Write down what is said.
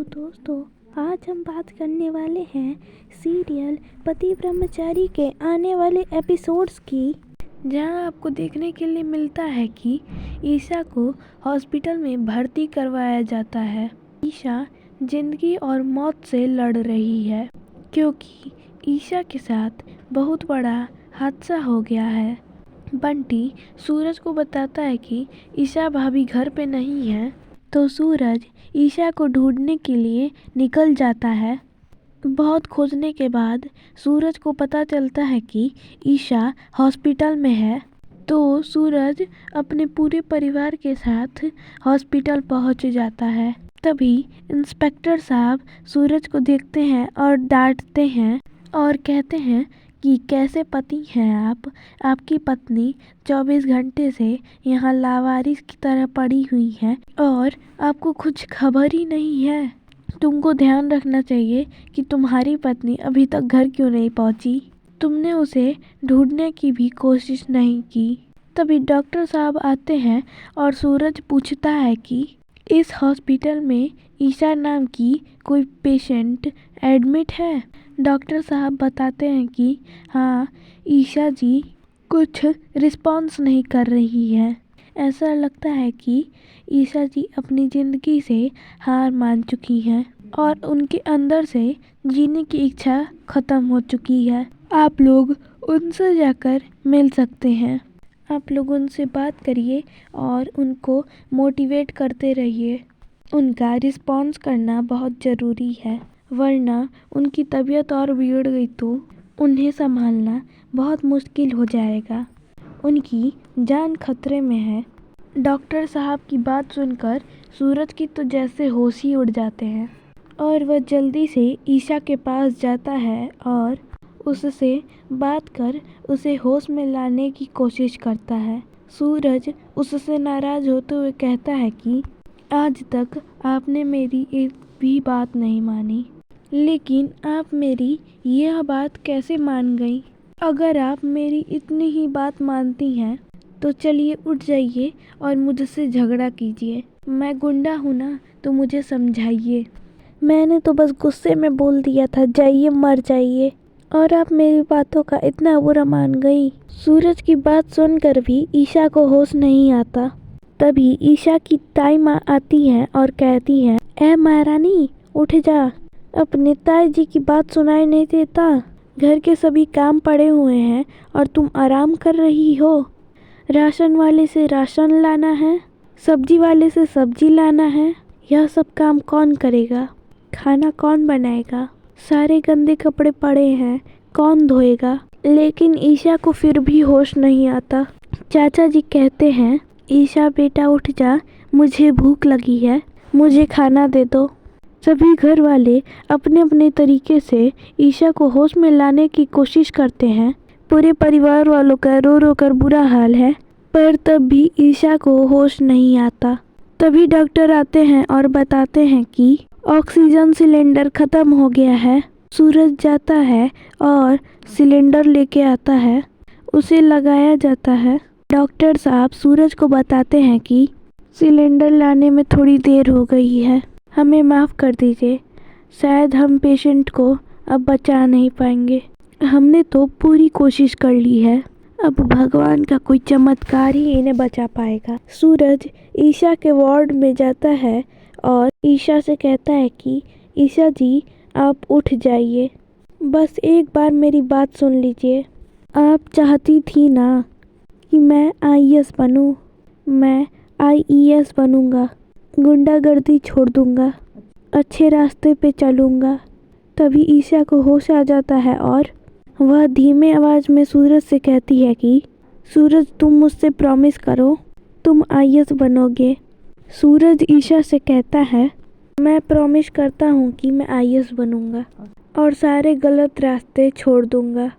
तो दोस्तों, आज हम बात करने वाले हैं सीरियल पति ब्रह्मचारी के आने वाले एपिसोड्स की, जहां आपको देखने के लिए मिलता है कि ईशा को हॉस्पिटल में भर्ती करवाया जाता है। ईशा जिंदगी और मौत से लड़ रही है क्योंकि ईशा के साथ बहुत बड़ा हादसा हो गया है। बंटी सूरज को बताता है कि ईशा भाभी घर पे नहीं है, तो सूरज ईशा को ढूंढने के लिए निकल जाता है। बहुत खोजने के बाद सूरज को पता चलता है कि ईशा हॉस्पिटल में है, तो सूरज अपने पूरे परिवार के साथ हॉस्पिटल पहुंच जाता है। तभी इंस्पेक्टर साहब सूरज को देखते हैं और डांटते हैं और कहते हैं कि कैसे पति हैं आप? आपकी पत्नी 24 घंटे से यहाँ लावारिस की तरह पड़ी हुई है और आपको कुछ खबर ही नहीं है। तुमको ध्यान रखना चाहिए कि तुम्हारी पत्नी अभी तक घर क्यों नहीं पहुँची। तुमने उसे ढूंढने की भी कोशिश नहीं की। तभी डॉक्टर साहब आते हैं और सूरज पूछता है कि इस हॉस्पिटल में ईशा नाम की कोई पेशेंट एडमिट है। डॉक्टर साहब बताते हैं कि हाँ, ईशा जी कुछ रिस्पॉन्स नहीं कर रही है। ऐसा लगता है कि ईशा जी अपनी ज़िंदगी से हार मान चुकी हैं और उनके अंदर से जीने की इच्छा ख़त्म हो चुकी है। आप लोग उनसे जाकर मिल सकते हैं। आप लोग उनसे बात करिए और उनको मोटिवेट करते रहिए। उनका रिस्पॉन्स करना बहुत ज़रूरी है, वरना उनकी तबीयत और बिगड़ गई तो उन्हें संभालना बहुत मुश्किल हो जाएगा। उनकी जान खतरे में है। डॉक्टर साहब की बात सुनकर सूरज की तो जैसे होश ही उड़ जाते हैं और वह जल्दी से ईशा के पास जाता है और उससे बात कर उसे होश में लाने की कोशिश करता है। सूरज उससे नाराज़ होते हुए कहता है कि आज तक आपने मेरी एक भी बात नहीं मानी, लेकिन आप मेरी यह बात कैसे मान गई? अगर आप मेरी इतनी ही बात मानती हैं तो चलिए उठ जाइए और मुझसे झगड़ा कीजिए। मैं गुंडा हूँ ना, तो मुझे समझाइए। मैंने तो बस गुस्से में बोल दिया था जाइए मर जाइए, और आप मेरी बातों का इतना बुरा मान गई। सूरज की बात सुनकर भी ईशा को होश नहीं आता। तभी ईशा की ताई माँ आती हैं और कहती हैं, ए महारानी उठ जा, अपने ताई जी की बात सुनाई नहीं देता? घर के सभी काम पड़े हुए हैं और तुम आराम कर रही हो। राशन वाले से राशन लाना है, सब्जी वाले से सब्जी लाना है। यह सब काम कौन करेगा? खाना कौन बनाएगा? सारे गंदे कपड़े पड़े हैं, कौन धोएगा? लेकिन ईशा को फिर भी होश नहीं आता। चाचा जी कहते हैं, ईशा बेटा उठ जा, मुझे भूख लगी है, मुझे खाना दे दो। सभी घर वाले अपने अपने तरीके से ईशा को होश में लाने की कोशिश करते हैं। पूरे परिवार वालों का रो रो कर बुरा हाल है, पर तब भी ईशा को होश नहीं आता। तभी डॉक्टर आते हैं और बताते हैं कि ऑक्सीजन सिलेंडर ख़त्म हो गया है। सूरज जाता है और सिलेंडर लेके आता है, उसे लगाया जाता है। डॉक्टर साहब सूरज को बताते हैं कि सिलेंडर लाने में थोड़ी देर हो गई है, हमें माफ़ कर दीजिए, शायद हम पेशेंट को अब बचा नहीं पाएंगे। हमने तो पूरी कोशिश कर ली है, अब भगवान का कोई चमत्कार ही इन्हें बचा पाएगा। सूरज ईशा के वार्ड में जाता है और ईशा से कहता है कि ईशा जी आप उठ जाइए, बस एक बार मेरी बात सुन लीजिए। आप चाहती थी ना कि मैं आईएएस बनूं, मैं आईईएस बनूंगा, गुंडागर्दी छोड़ दूंगा, अच्छे रास्ते पे चलूंगा। तभी ईशा को होश आ जाता है और वह धीमे आवाज़ में सूरज से कहती है कि सूरज तुम मुझसे प्रॉमिस करो, तुम आईएएस बनोगे। सूरज ईशा से कहता है, मैं प्रॉमिस करता हूँ कि मैं आईएएस बनूंगा और सारे गलत रास्ते छोड़ दूंगा।